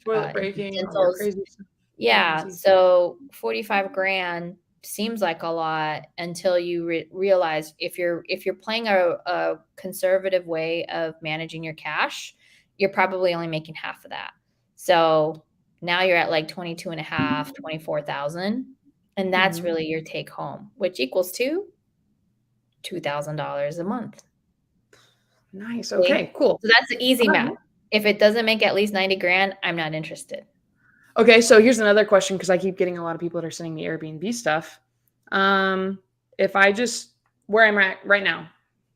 Toilet breaking, all your
utensils.
crazy stuff.
Yeah.
Easy.
So 45 grand seems like a lot until you realize if you're playing a conservative way of managing your cash, you're probably only making half of that. So now you're at like 22 and a half, 24,000. And that's really your take home, which equals to $2,000 a month.
Nice. Okay, cool.
So that's the easy math. If it doesn't make at least 90 grand, I'm not interested.
Okay, so here's another question, because I keep getting a lot of people that are sending me Airbnb stuff. If I just, where I'm at right now,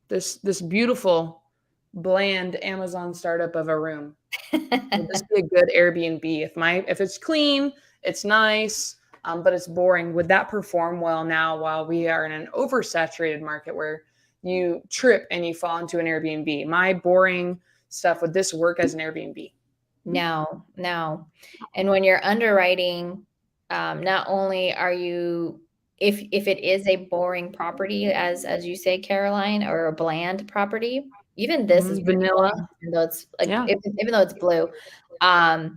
this beautiful, bland Amazon startup of a room, would this be a good Airbnb? If it's clean, it's nice, but it's boring, would that perform well now while we are in an oversaturated market where you trip and you fall into an Airbnb? My boring stuff, would this work as an Airbnb?
No. And when you're underwriting, not only are you, if it is a boring property, as you say, Caroline, or a bland property, even this is
vanilla.
Even though it's like, even though it's blue. I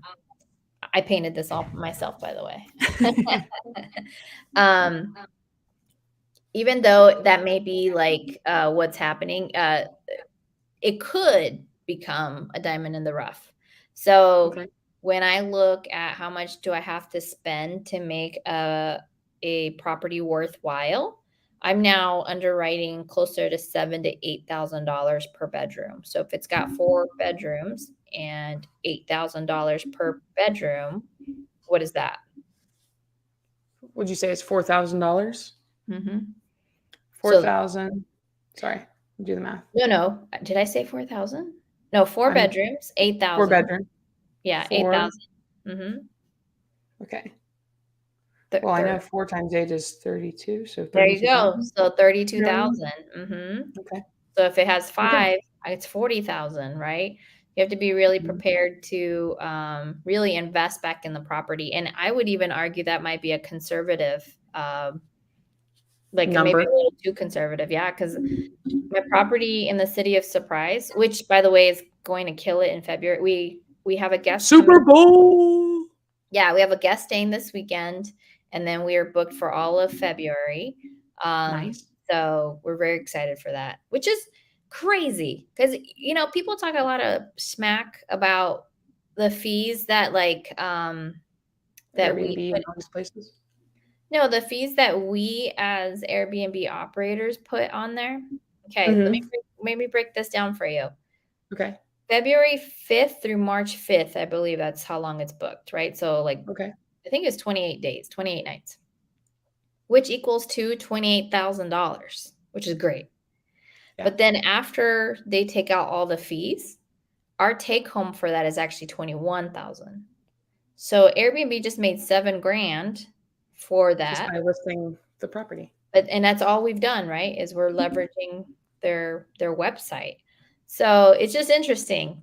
painted this all myself, by the way. Even though that may be like what's happening, it could become a diamond in the rough. So when I look at how much do I have to spend to make a property worthwhile, I'm now underwriting closer to $7,000 to $8,000 per bedroom. So if it's got 4 bedrooms and $8,000 per bedroom, what is that?
Would you say it's $4,000?
Mm-hmm.
4,000. Sorry, do the math.
No. Did I say 4,000? No, 4 bedrooms, 8,000.
4 bedroom.
Yeah, 8,000.
Okay. Well, I know 4 times 8 is 32, so 32.
There you go. So 32,000.
Okay.
So if it has 5, it's 40,000, right? You have to be really prepared to really invest back in the property. And I would even argue that might be a conservative, like
number.
Maybe a little too conservative. Yeah, because my property in the city of Surprise, which by the way is going to kill it in February. We have a guest
Super Bowl.
Yeah, we have a guest staying this weekend, and then we are booked for all of February.
Nice.
So we're very excited for that, which is crazy because people talk a lot of smack about the fees that that we
put on places.
No, the fees that we as Airbnb operators put on there. Okay, let me break this down for you.
Okay.
February 5th through March 5th, I believe that's how long it's booked, right? So I think it's 28 days, 28 nights, which equals to $28,000, which is great. Yeah. But then after they take out all the fees, our take home for that is actually 21,000. So Airbnb just made $7,000 for that.
Just by listing the property.
And that's all we've done, right? Is we're leveraging their website. So it's just interesting.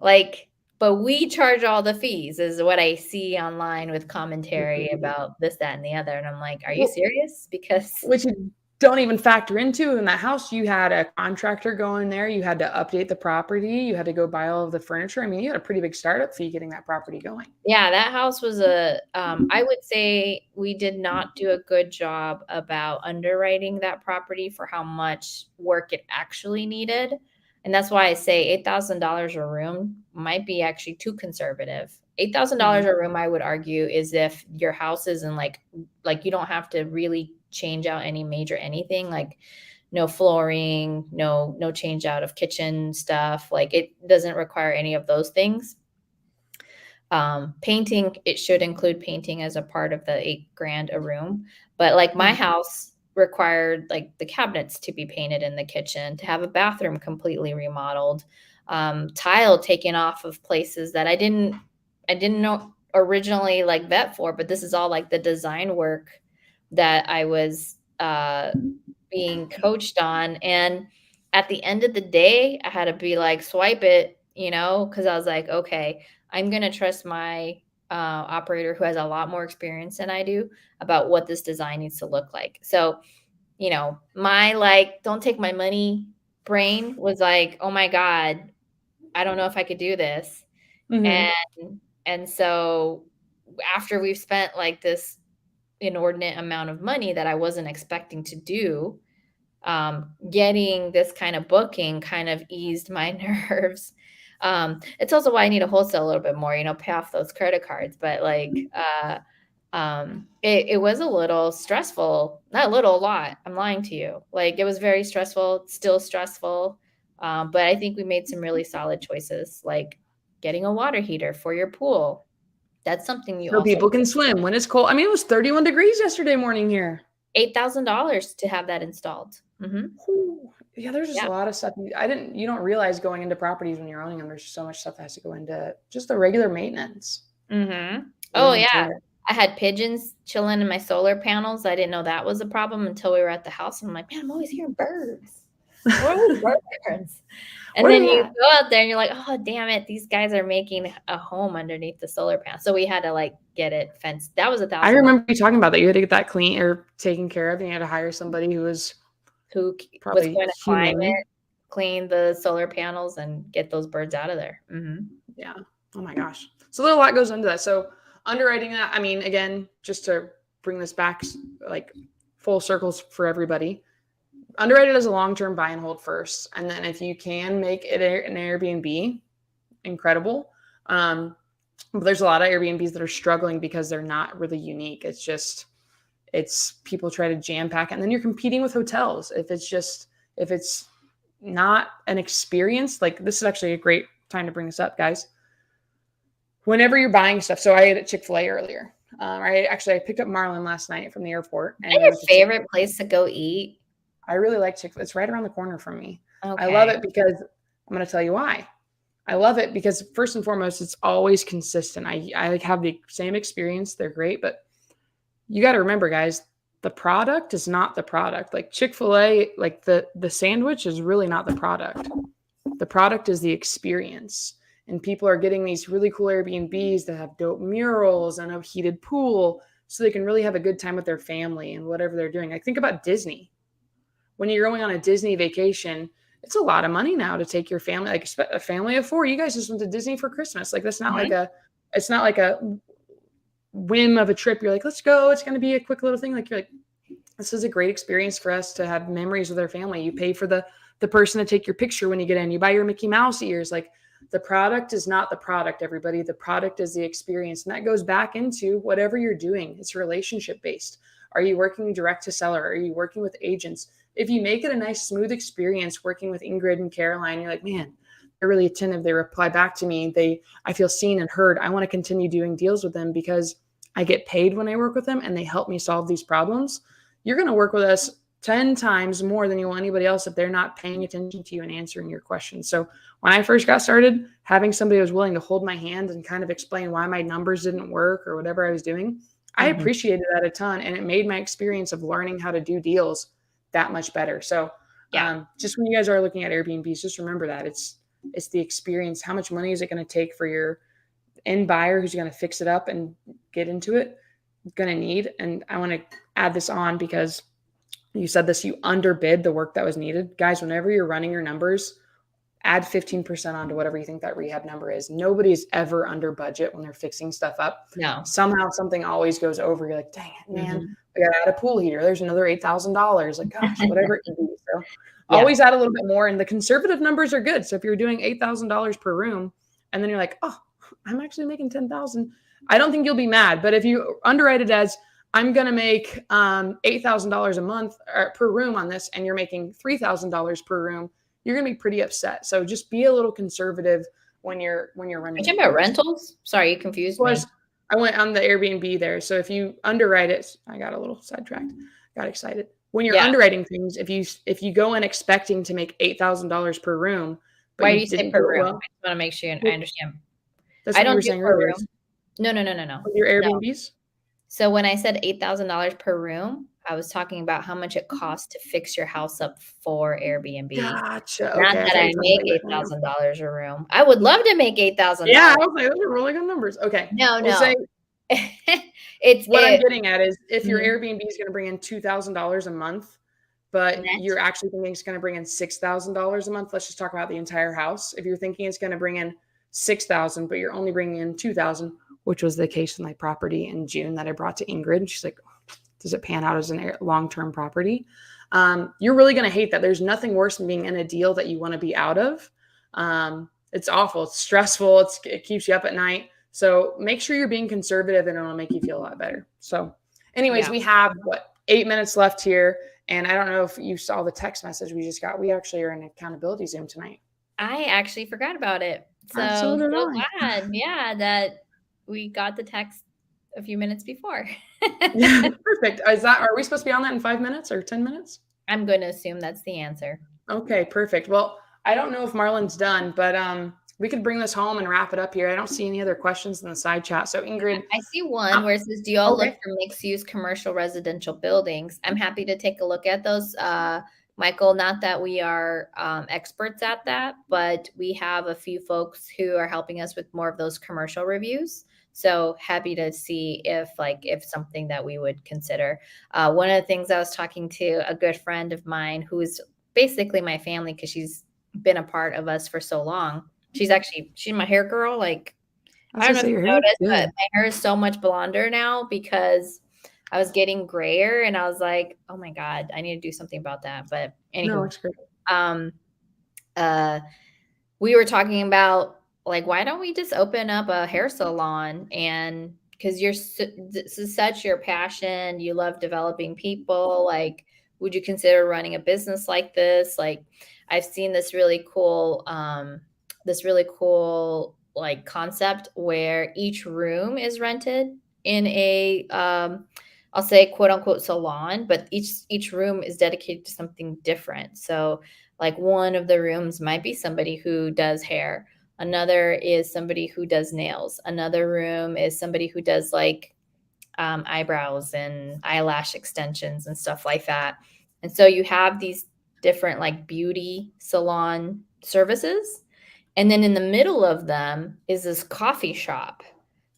But we charge all the fees is what I see online with commentary about this, that, and the other. And I'm like, are you serious? Because
which you don't even factor into. In that house, you had a contractor go in there. You had to update the property. You had to go buy all of the furniture. I mean, you had a pretty big startup fee getting that property going.
Yeah, that house was I would say we did not do a good job about underwriting that property for how much work it actually needed. And that's why I say $8,000 a room might be actually too conservative. $8,000 a room, I would argue, is if your house isn't like you don't have to really change out any major anything, like no flooring, no change out of kitchen stuff. Like it doesn't require any of those things. Painting, it should include painting as a part of the $8,000 a room. But like my house required like the cabinets to be painted in the kitchen, to have a bathroom completely remodeled, tile taken off of places that I didn't know originally like vet for, but this is all like the design work that I was being coached on. And at the end of the day, I had to be like, swipe it, because I was like, okay, I'm going to trust my operator who has a lot more experience than I do about what this design needs to look like. So, my like, don't take my money brain was like, oh my God, I don't know if I could do this. And so after we've spent like this inordinate amount of money that I wasn't expecting to do, getting this kind of booking kind of eased my nerves. It's also why I need to wholesale a little bit more, pay off those credit cards. But like, it was a little stressful, not a little, a lot. I'm lying to you. Like, it was very stressful, still stressful. But I think we made some really solid choices, like getting a water heater for your pool. That's something you
So
also
people can swim when it's cold. I mean, it was 31 degrees yesterday morning here.
$8,000 to have that installed.
Yeah, there's just a lot of stuff. You don't realize going into properties when you're owning them, there's just so much stuff that has to go into just the regular maintenance.
Oh yeah. I had pigeons chilling in my solar panels. I didn't know that was a problem until we were at the house. I'm like, man, I'm always hearing birds. What are these birds? And then you go out there and you're like, oh, damn it. These guys are making a home underneath the solar panel. So we had to like get it fenced. That was $1,000.
I remember you talking about that. You had to get that clean or taken care of, and you had to hire somebody who was
going to clean the solar panels and get those birds out of there.
Yeah. Oh my gosh. So a lot goes into that. So underwriting that, I mean, again, just to bring this back like full circles for everybody, underwrite it as a long-term buy and hold first. And then if you can make it an Airbnb, incredible. But there's a lot of Airbnbs that are struggling because they're not really unique. It's people try to jam pack, and then you're competing with hotels. If it's not an experience, like this is actually a great time to bring this up, guys. Whenever you're buying stuff. So I ate at Chick-fil-A earlier. I picked up Marlon last night from the airport.
And your favorite place to go eat?
I really like Chick-fil-A. It's right around the corner from me.
Okay.
I love it because I'm going to tell you why. I love it because first and foremost, it's always consistent. I have the same experience. They're great, but you got to remember, guys, the product is not the product. Like Chick-fil-A, like the sandwich is really not the product. The product is the experience. And people are getting these really cool Airbnbs that have dope murals and a heated pool so they can really have a good time with their family and whatever they're doing. Like think about Disney. When you're going on a Disney vacation, it's a lot of money now to take your family, like a family of 4. You guys just went to Disney for Christmas. Like that's not it's not like a whim of a trip. You're like, let's go. It's going to be a quick little thing. Like you're like, this is a great experience for us to have memories with our family. You pay for the person to take your picture when you get in. You buy your Mickey Mouse ears. Like the product is not the product, everybody. The product is the experience. And that goes back into whatever you're doing. It's relationship based. Are you working direct to seller? Are you working with agents? If you make it a nice, smooth experience working with Ingryd and Caroline, you're like, man, they're really attentive. They reply back to me. I feel seen and heard. I want to continue doing deals with them because I get paid when I work with them and they help me solve these problems. You're going to work with us 10 times more than you will anybody else if they're not paying attention to you and answering your questions. So when I first got started, having somebody who was willing to hold my hand and kind of explain why my numbers didn't work or whatever I was doing, I appreciated that a ton. And it made my experience of learning how to do deals that much better. So just when you guys are looking at Airbnbs, just remember that it's the experience. How much money is it going to take for your end buyer who's going to fix it up and get into it, going to need? And I want to add this on because you said this, you underbid the work that was needed. Guys, whenever you're running your numbers, add 15% onto whatever you think that rehab number is. Nobody's ever under budget when they're fixing stuff up.
No.
Somehow something always goes over. You're like, dang it, man. I got to add a pool heater. There's another $8,000. Like, gosh, whatever it can be. So always add a little bit more. And the conservative numbers are good. So if you're doing $8,000 per room and then you're like, oh, I'm actually making $10,000. I don't think you'll be mad. But if you underwrite it as I'm going to make $8,000 a month per room on this, and you're making $3,000 per room, you're going to be pretty upset. So just be a little conservative when you're running.
Are you talking about rentals? Sorry, you confused me.
I went on the Airbnb there. So if you underwrite it, I got a little sidetracked, got excited. When you're underwriting things, if you go in expecting to make $8,000 per room,
why do you say per room? I just want to make sure I understand.
That's what you were saying earlier.
No.
with your
No.
Airbnbs?
So when I said $8,000 per room, I was talking about how much it costs to fix your house up for Airbnb.
Gotcha.
Not
Okay, I
that
thought you
I
were talking
make
about your home.
$8,000 a room. I would love to make
Yeah, I
$8,000.
was like, those are really good numbers. Okay.
No,
We'll say
no. It's
what I'm
it.
getting at is if your
Mhm.
Airbnb is going to bring in $2,000 a month, but
Net.
you're actually thinking it's going to bring in $6,000 a month, let's just talk about the entire house. If you're thinking it's going to bring in 6,000, but you're only bringing in 2,000, which was the case with my property in June that I brought to Ingryd. She's like, does it pan out as a long-term property? You're really going to hate that. There's nothing worse than being in a deal that you want to be out of. It's awful. It's stressful. It keeps you up at night. So make sure you're being conservative and it'll make you feel a lot better. So anyways,
Yeah.
we have 8 minutes left here. And I don't know if you saw the text message we just got. We actually are in an accountability Zoom tonight.
I actually forgot about it.
So did
So
I.
glad, yeah, that we got the text a few minutes before.
Yeah, perfect. Are we supposed to be on that in 5 minutes or 10 minutes?
I'm going to assume that's the answer.
Okay, perfect. Well, I don't know if Marlon's done, but we could bring this home and wrap it up here. I don't see any other questions in the side chat. So Ingryd,
I see one where it says, do you all look
okay.
for mixed-use commercial residential buildings? I'm happy to take a look at those. Michael, not that we are experts at that, but we have a few folks who are helping us with more of those commercial reviews. So happy to see if something that we would consider. One of the things I was talking to a good friend of mine who is basically my family because she's been a part of us for so long. She's my hair girl. Like, I don't know if you noticed, but my hair is so much blonder now because I was getting grayer and I was like, oh my God, I need to do something about that. But
No,
anywho,
it's great.
we were talking about like, why don't we just open up a hair salon? And because this is such your passion, you love developing people. Like, would you consider running a business like this? Like, I've seen this really cool like concept where each room is rented in a I'll say quote unquote salon, but each room is dedicated to something different. So like one of the rooms might be somebody who does hair, another is somebody who does nails, another room is somebody who does like eyebrows and eyelash extensions and stuff like that. And so you have these different like beauty salon services. And then in the middle of them is this coffee shop.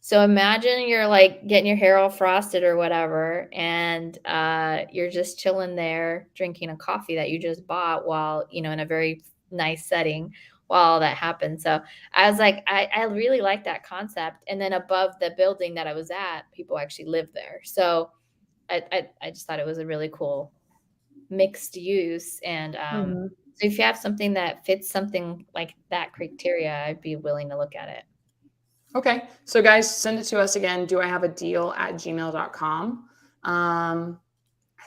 So imagine you're like getting your hair all frosted or whatever, and you're just chilling there drinking a coffee that you just bought while, in a very nice setting while all that happened. So I was like, I really like that concept. And then above the building that I was at, people actually live there. So I just thought it was a really cool mixed use. And so if you have something that fits something like that criteria, I'd be willing to look at it.
Okay. So guys, send it to us again. Do I have a deal at gmail.com? I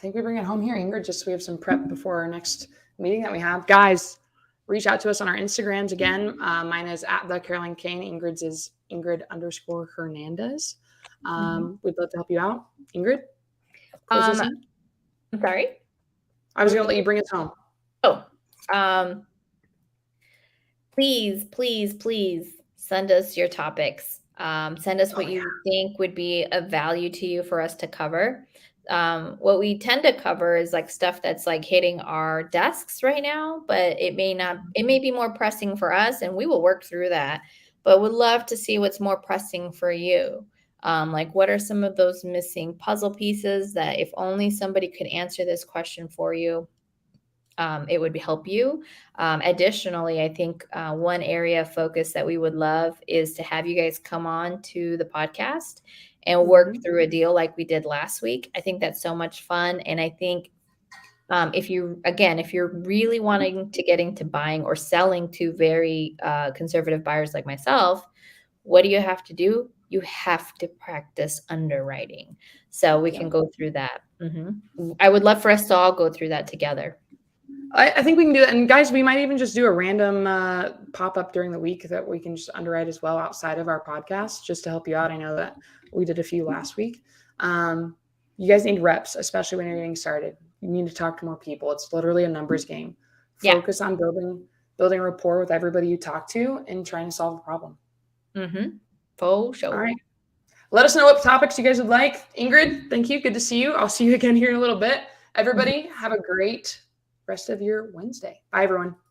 think we bring it home here, Ingryd, just so we have some prep before our next meeting that we have. Guys, reach out to us on our Instagrams again. Mine is at TheCarolineCain. Ingryd's is Ingryd_Hernandez. We'd love to help you out. Ingryd?
I'm sorry?
I was going to let you bring us home.
Please send us your topics. Send us what you think would be of value to you for us to cover. What we tend to cover is like stuff that's like hitting our desks right now, but it may be more pressing for us and we will work through that, but would love to see what's more pressing for you. Like what are some of those missing puzzle pieces that if only somebody could answer this question for you, it would help you. Additionally, I think one area of focus that we would love is to have you guys come on to the podcast and work through a deal like we did last week. I think that's so much fun. And I think if you're really wanting to get into buying or selling to very conservative buyers like myself, what do you have to do? You have to practice underwriting. So we can go through that. I would love for us to all go through that together.
I think we can do that. And guys, we might even just do a random pop-up during the week that we can just underwrite as well outside of our podcast, just to help you out. I know that we did a few last week. You guys need reps, especially when you're getting started. You need to talk to more people. It's literally a numbers game. Focus on building rapport with everybody you talk to and trying to solve a problem.
For sure.
All right. Let us know what topics you guys would like. Ingrid, thank you. Good to see you. I'll see you again here in a little bit. Everybody, have a great rest of your Wednesday. Bye, everyone.